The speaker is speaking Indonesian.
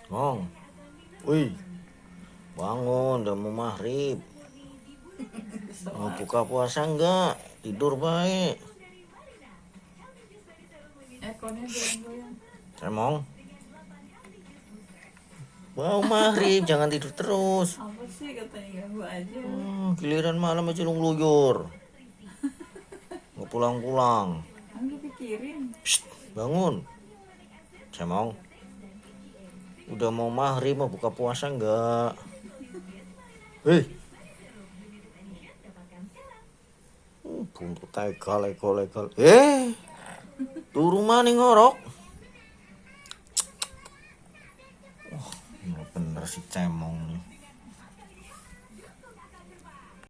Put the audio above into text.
Mong, wih, bangun, udah mau maghrib. Mau buka puasa enggak? Tidur baik. Ekornya goyang-goyang. Mong, mau maghrib, jangan tidur terus. Apa sih katanya ganggu aja. Giliran malam aja lu ngeluyur. Nggak pulang-pulang. Kan gue pikirin. Psst, bangun. Mong, udah mau maghrib, mau buka puasa enggak? Hei, buntut legal. Tuh rumah nih ngorok. Bener si cemong nih.